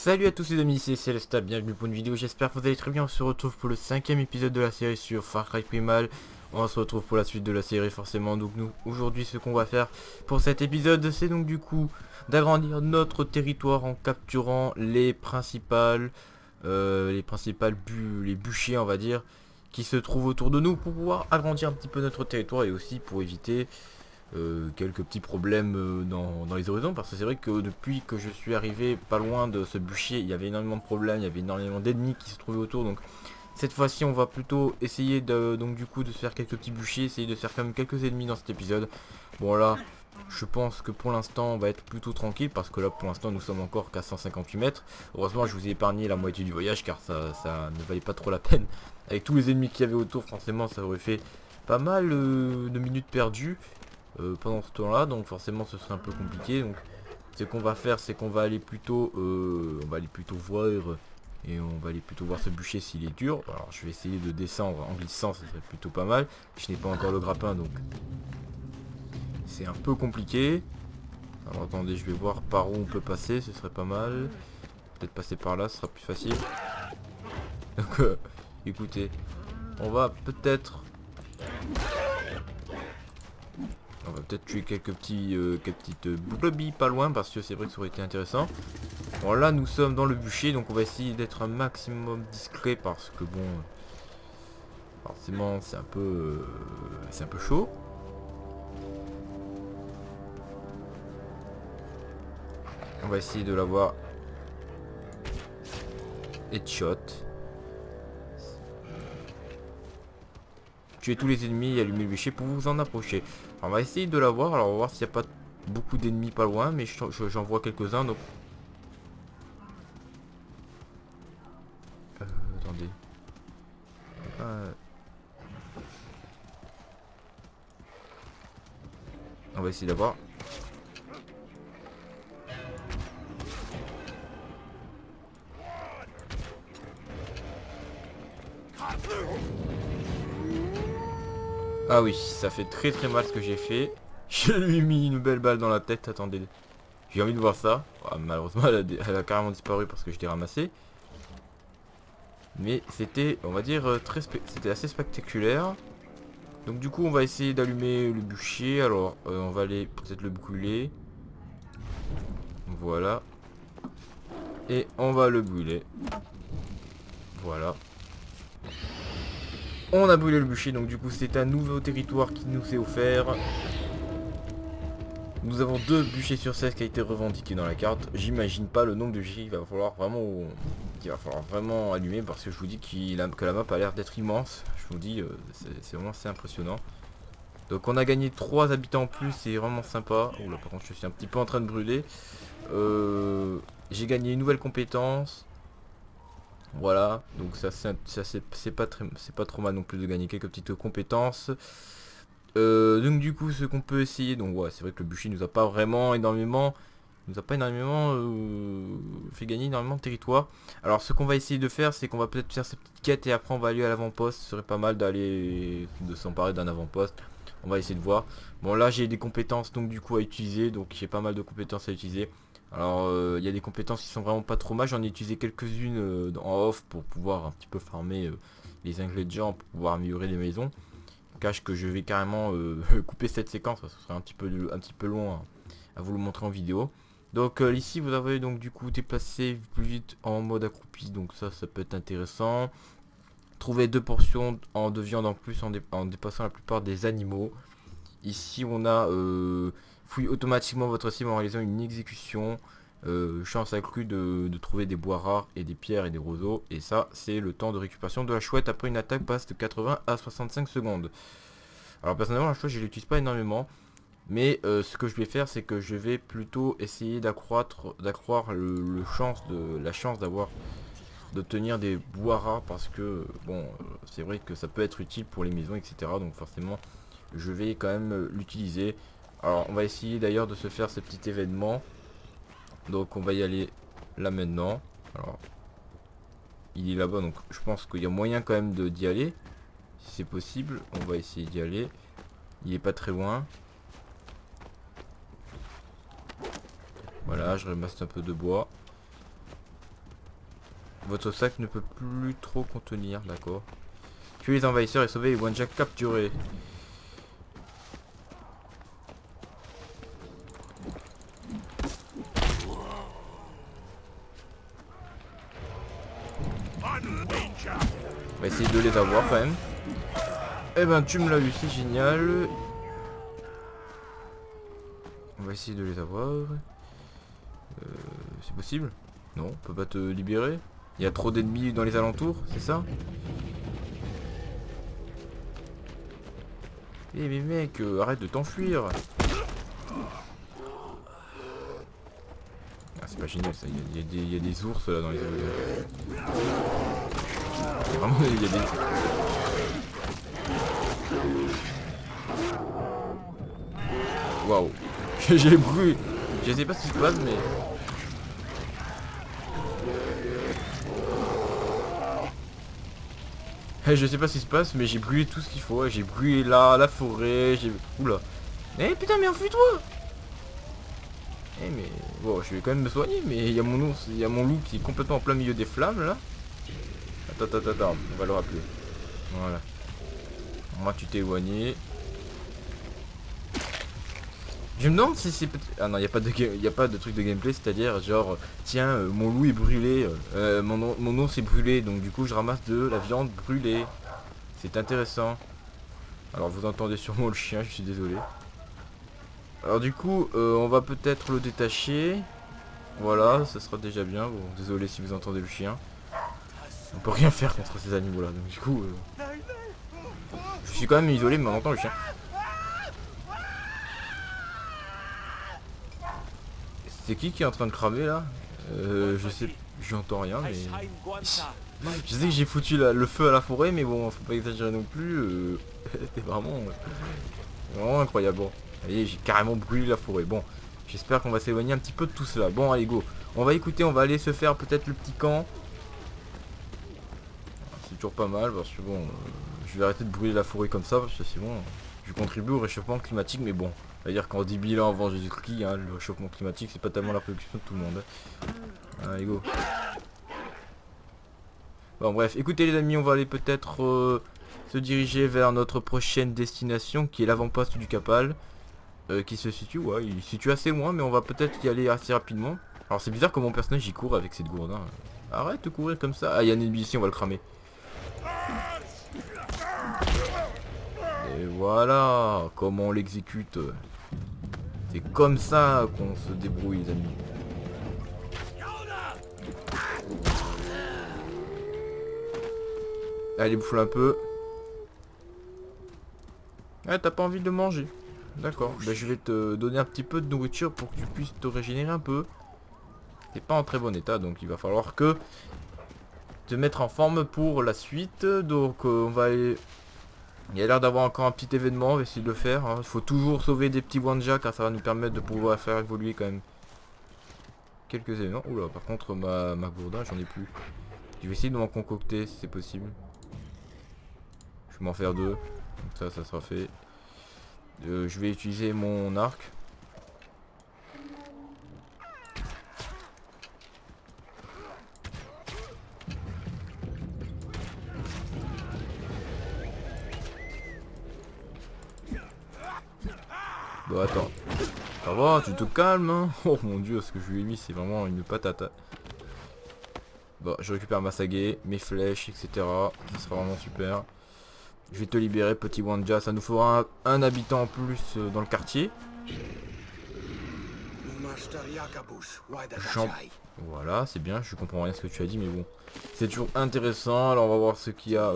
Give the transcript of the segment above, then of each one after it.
Salut à tous les amis, c'est Célestat, bienvenue pour une vidéo, j'espère que vous allez très bien. On se retrouve pour le 5e épisode de la série sur Far Cry Primal. On se retrouve pour la suite de la série forcément. Donc nous, aujourd'hui, ce qu'on va faire pour cet épisode, c'est donc du coup d'agrandir notre territoire en capturant les principales les bûchers, on va dire, qui se trouvent autour de nous, pour pouvoir agrandir un petit peu notre territoire et aussi pour éviter quelques petits problèmes dans les horizons, parce que c'est vrai que depuis que je suis arrivé pas loin de ce bûcher, il y avait énormément de problèmes, il y avait énormément d'ennemis qui se trouvaient autour. Donc cette fois-ci on va plutôt essayer de se faire quelques petits bûchers, essayer de faire quand même quelques ennemis dans cet épisode. Bon là je pense que pour l'instant on va être plutôt tranquille, parce que là pour l'instant nous sommes encore qu'à 158 mètres. Heureusement je vous ai épargné la moitié du voyage, car ça ne valait pas trop la peine. Avec tous les ennemis qu'il y avait autour, forcément ça aurait fait pas mal de minutes perdues pendant ce temps là, donc forcément ce serait un peu compliqué. Donc ce qu'on va faire, c'est qu'on va aller plutôt voir, et on va aller plutôt voir ce bûcher s'il est dur. Alors je vais essayer de descendre en glissant, ça serait plutôt pas mal. Je n'ai pas encore le grappin, donc c'est un peu compliqué. Alors attendez, je vais voir par où on peut passer, ce serait pas mal. Peut-être passer par là, ce sera plus facile. Donc écoutez, on va peut-être tuer quelques petites brebis pas loin, parce que c'est vrai que ça aurait été intéressant. Bon là nous sommes dans le bûcher, donc on va essayer d'être un maximum discret, parce que bon, forcément c'est un peu chaud. On va essayer de l'avoir headshot. Tuer tous les ennemis et allumer le bûcher pour vous en approcher. Alors, on va essayer de l'avoir. Alors on va voir s'il n'y a pas beaucoup d'ennemis pas loin, mais j'en vois quelques-uns. Donc attendez. On va essayer d'avoir. Ah oui, ça fait très très mal ce que j'ai fait. Je lui ai mis une belle balle dans la tête. Attendez, j'ai envie de voir ça. Ah, malheureusement elle a carrément disparu parce que je l'ai ramassé. Mais c'était, on va dire, c'était assez spectaculaire. Donc du coup on va essayer d'allumer le bûcher. Alors on va aller peut-être le brûler. Voilà. Et on va le brûler. Voilà. On a brûlé le bûcher, donc du coup c'est un nouveau territoire qui nous est offert. Nous avons 2 bûchers sur 16 qui a été revendiqué dans la carte. J'imagine pas le nombre de bûchers qu'il va falloir vraiment allumer, parce que je vous dis que la map a l'air d'être immense. Je vous dis, c'est vraiment assez impressionnant. Donc on a gagné 3 habitants en plus, c'est vraiment sympa. Oh là, par contre je suis un petit peu en train de brûler. J'ai gagné une nouvelle compétence. Voilà, donc ça c'est pas trop mal non plus de gagner quelques petites compétences. Donc du coup ce qu'on peut essayer, donc ouais, c'est vrai que le bûcher nous a pas énormément fait gagner énormément de territoire. Alors ce qu'on va essayer de faire, c'est qu'on va peut-être faire cette petite quête et après on va aller à l'avant-poste. Ce serait pas mal de s'emparer d'un avant-poste. On va essayer de voir. Bon là j'ai des compétences donc du coup à utiliser, donc j'ai pas mal de compétences à utiliser. Alors il y a des compétences qui sont vraiment pas trop mal, j'en ai utilisé quelques-unes en off pour pouvoir un petit peu farmer les ingrédients, pour pouvoir améliorer les maisons. Cache que je vais carrément couper cette séquence, parce que ce serait un petit peu long à vous le montrer en vidéo. Donc ici vous avez donc du coup déplacé plus vite en mode accroupi, donc ça peut être intéressant. Trouver 2 portions de viande en plus en dépassant la plupart des animaux. Ici on a fouille automatiquement votre cible en réalisant une exécution. Chance accrue de trouver des bois rares et des pierres et des roseaux. Et ça c'est le temps de récupération de la chouette après une attaque passe de 80 à 65 secondes. Alors personnellement la chouette je l'utilise pas énormément. Mais ce que je vais faire, c'est que je vais plutôt essayer d'accroître la chance d'obtenir des bois rares, parce que bon c'est vrai que ça peut être utile pour les maisons, etc. Donc forcément je vais quand même l'utiliser. Alors on va essayer d'ailleurs de se faire ce petit événement. Donc on va y aller là maintenant. Alors il est là-bas, donc je pense qu'il y a moyen quand même d'y aller. Si c'est possible, on va essayer d'y aller. Il est pas très loin. Voilà, je ramasse un peu de bois. Votre sac ne peut plus trop contenir, d'accord. Tuer les envahisseurs et sauver les Wanja capturés. On va essayer de les avoir quand même. Eh ben tu me l'as lu, c'est génial. On va essayer de les avoir. C'est possible? Non, on peut pas te libérer. Il y a trop d'ennemis dans les alentours, c'est ça? Eh mais mec, arrête de t'enfuir. Ah, c'est pas génial ça, il y a des ours là dans les... Vraiment, il y a des... Waouh. J'ai brûlé. Je sais pas ce qui se passe mais... Je sais pas ce qui se passe mais j'ai brûlé tout ce qu'il faut. J'ai brûlé là, la forêt, j'ai... Oula. Eh putain mais enfuis-toi. Eh mais... Bon je vais quand même me soigner mais il y a mon ours, il y a mon loup qui est complètement en plein milieu des flammes là. Attends, on va le rappeler. Voilà. Moi tu t'es éloigné. Je me demande si c'est peut-être... Ah non, il n'y a pas de truc de gameplay, c'est-à-dire genre, tiens, mon loup est brûlé, mon ours est brûlé, donc du coup je ramasse de la viande brûlée. C'est intéressant. Alors vous entendez sûrement le chien, je suis désolé. Alors du coup, on va peut-être le détacher. Voilà, ça sera déjà bien. Bon, désolé si vous entendez le chien. On peut rien faire contre ces animaux-là, donc du coup... Je suis quand même isolé, mais on entend le chien. C'est qui est en train de cramer là? Je sais, j'entends rien mais... Je sais que j'ai foutu le feu à la forêt mais bon, faut pas exagérer non plus. C'était vraiment incroyable. Bon, allez, j'ai carrément brûlé la forêt. Bon, j'espère qu'on va s'éloigner un petit peu de tout cela. Bon, allez go. On va écouter, on va aller se faire peut-être le petit camp. C'est toujours pas mal parce que bon, je vais arrêter de brûler la forêt comme ça parce que c'est bon. Je contribue au réchauffement climatique mais bon. C'est-à-dire qu'en 10 000 ans avant Jésus-Christ, hein, le réchauffement climatique, c'est pas tellement la préoccupation de tout le monde. Allez, go. Bon, bref, écoutez les amis, on va aller peut-être se diriger vers notre prochaine destination, qui est l'avant-poste du Capal. Qui se situe, ouais, il se situe assez loin, mais on va peut-être y aller assez rapidement. Alors c'est bizarre que mon personnage y court avec cette gourde. Hein. Arrête de courir comme ça. Ah, il y a un ennemi ici, on va le cramer. Et voilà, comment on l'exécute. C'est comme ça qu'on se débrouille les amis. Allez, bouffe un peu. Ah, t'as pas envie de manger. D'accord, bah, je vais te donner un petit peu de nourriture pour que tu puisses te régénérer un peu. T'es pas en très bon état, donc il va falloir que te mettre en forme pour la suite. Donc on va aller... Il y a l'air d'avoir encore un petit événement, on va essayer de le faire. Hein. Il faut toujours sauver des petits Wanja car ça va nous permettre de pouvoir faire évoluer quand même quelques événements. Oula, par contre ma gourde, j'en ai plus. Je vais essayer de m'en concocter si c'est possible. Je vais m'en faire deux. Donc ça sera fait. Je vais utiliser mon arc. Bon attends. Ça va, tu te calmes hein. Oh mon dieu, ce que je lui ai mis c'est vraiment une patate. Bon, je récupère ma sagaie, mes flèches, etc. Ça sera vraiment super. Je vais te libérer petit Wanja, ça nous fera un habitant en plus dans le quartier. Voilà, c'est bien, je comprends rien ce que tu as dit mais bon. C'est toujours intéressant, alors on va voir ce qu'il y a.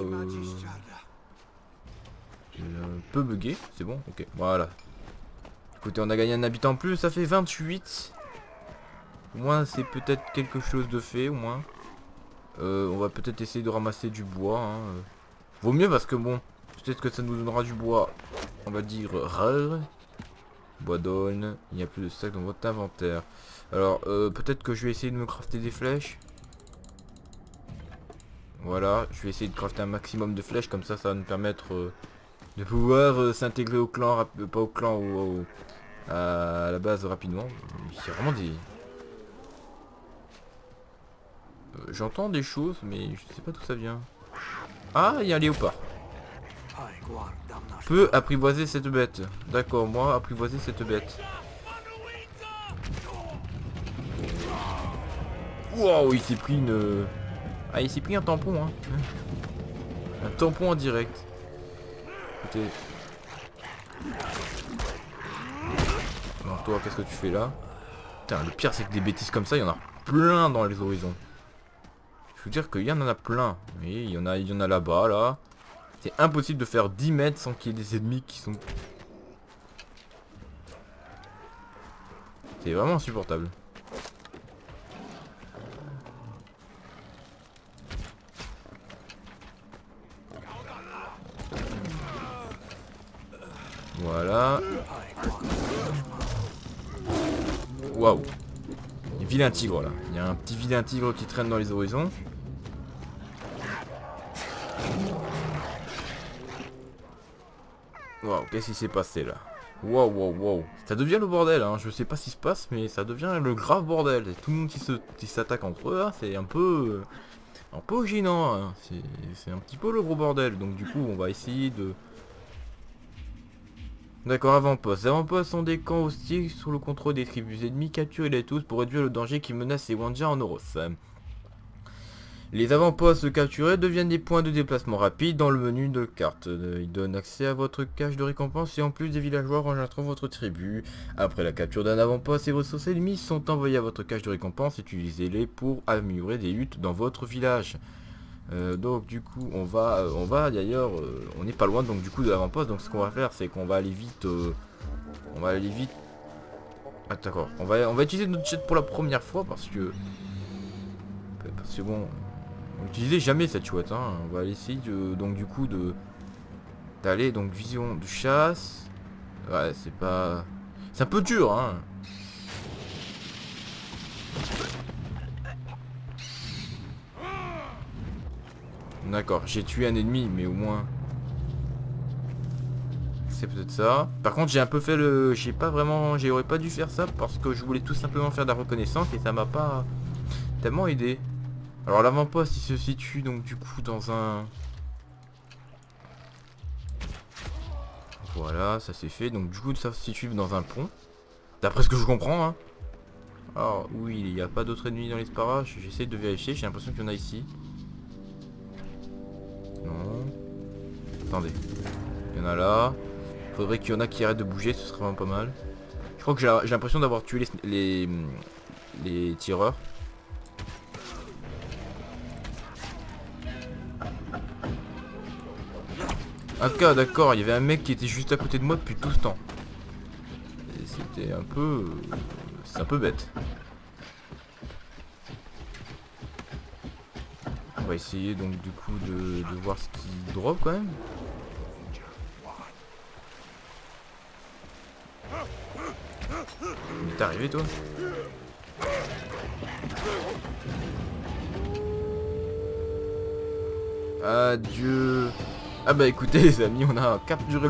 Un peu bugué, c'est bon, ok, voilà. Écoutez, on a gagné un habitant en plus, ça fait 28. Au moins c'est peut-être quelque chose de fait, au moins. On va peut-être essayer de ramasser du bois. Hein. Vaut mieux parce que bon, peut-être que ça nous donnera du bois, on va dire rare. Bois d'aune, il n'y a plus de sac dans votre inventaire. Alors, peut-être que je vais essayer de me crafter des flèches. Voilà, je vais essayer de crafter un maximum de flèches, comme ça va nous permettre de pouvoir s'intégrer au clan, pas au clan, à la base rapidement. Il y a vraiment des... J'entends des choses, mais je sais pas d'où ça vient. Ah, il y a un léopard. Peut apprivoiser cette bête. D'accord, moi, apprivoiser cette bête. Wow, il s'est pris une... Ah, il s'est pris un tampon, hein. Un tampon en direct. Écoutez. Non, toi, qu'est-ce que tu fais là? Putain, le pire, c'est que des bêtises comme ça, il y en a plein dans les horizons. Je veux dire qu'il y en a plein. Oui, il y en a là-bas, là. C'est impossible de faire 10 mètres sans qu'il y ait des ennemis qui sont... C'est vraiment insupportable. Voilà. Waouh. Il y a vilain tigre là. Il y a un petit vilain tigre qui traîne dans les horizons. Waouh, qu'est-ce qui s'est passé là? Waouh, waouh, waouh. Ça devient le bordel, hein. Je sais pas ce qui se passe, mais ça devient le grave bordel. Et tout le monde qui s'attaque entre eux, hein, c'est un peu gênant. Hein. C'est un petit peu le gros bordel. Donc du coup, on va essayer de... D'accord, avant-postes. Les avant-postes sont des camps hostiles sous le contrôle des tribus ennemies. Capturez-les tous pour réduire le danger qui menace les Wandja en Oros. Les avant-postes capturés deviennent des points de déplacement rapide dans le menu de carte. Ils donnent accès à votre cache de récompense et en plus des villageois rejoindront votre tribu. Après la capture d'un avant-poste, et vos ressources ennemies sont envoyées à votre cache de récompense. Utilisez-les pour améliorer des huttes dans votre village. Donc du coup on va d'ailleurs, on n'est pas loin donc du coup de l'avant-poste. Donc ce qu'on va faire c'est qu'on va aller vite. Ah d'accord, on va utiliser notre jet pour la première fois parce que bon, on n'utilisait jamais cette chouette, hein. On va essayer donc du coup d'aller donc vision de chasse. Ouais, c'est un peu dur, hein. D'accord, j'ai tué un ennemi, mais au moins c'est peut-être ça. Par contre, j'ai un peu fait le... J'aurais pas dû faire ça parce que je voulais tout simplement faire de la reconnaissance et ça m'a pas tellement aidé. Alors l'avant-poste, il se situe donc du coup dans un... Voilà, ça c'est fait. Donc du coup, ça se situe dans un pont. D'après ce que je comprends, hein. Alors oui, il n'y a pas d'autres ennemis dans les parages. J'essaie de vérifier, j'ai l'impression qu'il y en a ici. Non. Attendez. Il y en a là. Faudrait qu'il y en a qui arrêtent de bouger, ce serait vraiment pas mal. Je crois que j'ai l'impression d'avoir tué les tireurs. Ok, d'accord, il y avait un mec qui était juste à côté de moi depuis tout ce temps. Et c'était un peu... c'est un peu bête. On va essayer donc du coup de voir ce qui drop quand même. Mais t'es arrivé toi? Adieu. Ah bah écoutez les amis, on a capturé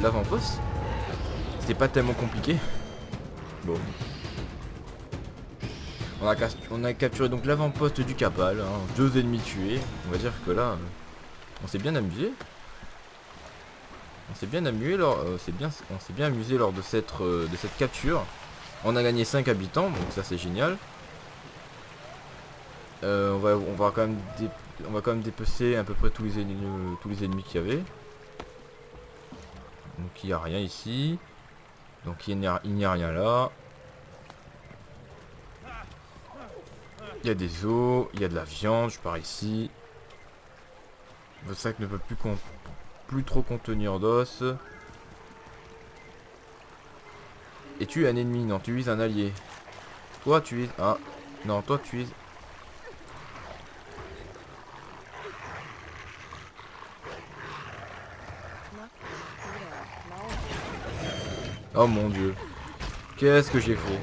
l'avant-poste. C'était pas tellement compliqué. Bon. On a capturé donc l'avant-poste du Capal, hein, 2 ennemis tués. On va dire que là, on s'est bien amusé. On s'est bien amusé lors de cette capture. On a gagné 5 habitants, donc ça c'est génial. On va quand même dépecer à peu près tous les ennemis qu'il y avait. Donc il n'y a rien ici. Donc il n'y a rien là. Il y a des os, il y a de la viande, je pars ici. Le sac ne peut plus trop contenir d'os. Et tu es un ennemi, non, tu es un allié. Toi tu es... Ah, non, toi tu es... Oh mon dieu. Qu'est-ce que j'ai fait?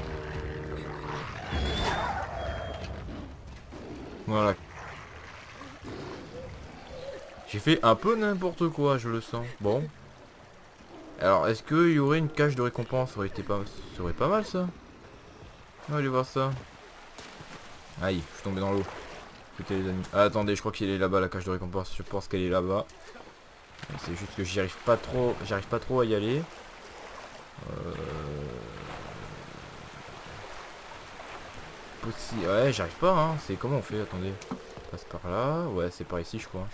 Voilà. J'ai fait un peu n'importe quoi, je le sens. Bon. Alors, est-ce qu'il y aurait une cache de récompense? Ça aurait pas mal ça. On va aller voir ça. Aïe, je suis tombé dans l'eau. Ah, attendez, je crois qu'il est là-bas la cage de récompense. Je pense qu'elle est là-bas. C'est juste que j'arrive pas trop à y aller. Ouais, j'arrive pas, hein. C'est comment on fait? Attendez. On passe par là. Ouais, c'est par ici, je crois.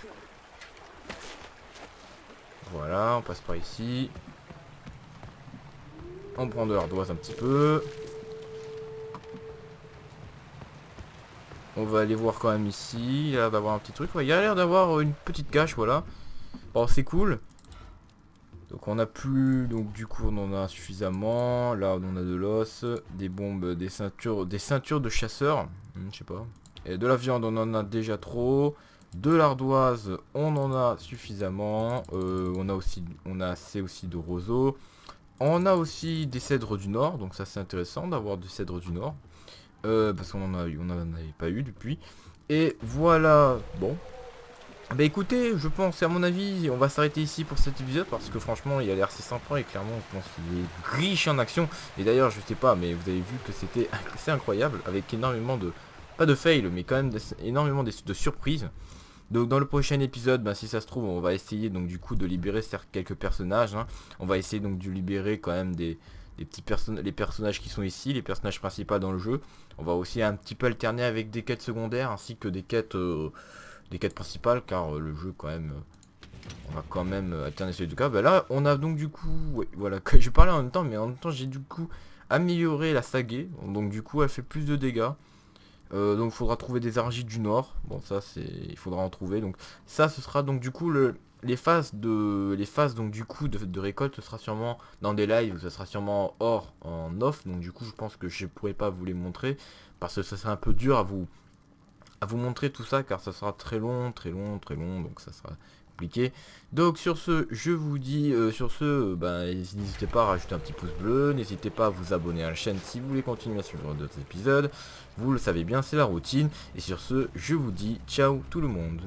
Voilà, on passe par ici. On prend de l'ardoise un petit peu. On va aller voir quand même ici. Il a l'air d'avoir un petit truc. Ouais, il a l'air d'avoir une petite cache, voilà. Bon, c'est cool. Donc on a plus, donc du coup on en a suffisamment. Là on a de l'os, des bombes, des ceintures de chasseurs, je sais pas. Et de la viande on en a déjà trop. De l'ardoise on en a suffisamment. On a assez aussi de roseaux. On a aussi des cèdres du nord, donc ça c'est intéressant d'avoir des cèdres du nord. Parce qu'on en avait pas eu depuis. Et voilà, bon. Bah écoutez, je pense, à mon avis, on va s'arrêter ici pour cet épisode parce que franchement, il a l'air assez sympa et clairement, je pense qu'il est riche en action. Et d'ailleurs, je sais pas, mais vous avez vu que c'était assez incroyable avec énormément de, pas de fails, mais quand même énormément de surprises. Donc dans le prochain épisode, bah, si ça se trouve, on va essayer donc du coup de libérer quelques personnages. Hein. On va essayer donc de libérer quand même des petits les personnages qui sont ici, les personnages principaux dans le jeu. On va aussi un petit peu alterner avec des quêtes secondaires ainsi que des quêtes principales car le jeu quand même on va quand même alterner ces deux cas. Bah là on a donc du coup ouais, voilà que je parlais en même temps mais en même temps j'ai du coup amélioré la Sagaie, donc du coup elle fait plus de dégâts. Donc il faudra trouver des argiles du nord. Bon ça c'est il faudra en trouver. Donc ça ce sera donc du coup les phases donc du coup de récolte, ce sera sûrement dans des lives, ce sera sûrement hors en off. Donc du coup je pense que je pourrais pas vous les montrer parce que ça serait un peu dur à vous montrer tout ça car ça sera très long, donc ça sera compliqué. Donc sur ce, je vous dis, n'hésitez pas à rajouter un petit pouce bleu, n'hésitez pas à vous abonner à la chaîne si vous voulez continuer à suivre d'autres épisodes. Vous le savez bien, c'est la routine. Et sur ce, je vous dis ciao tout le monde.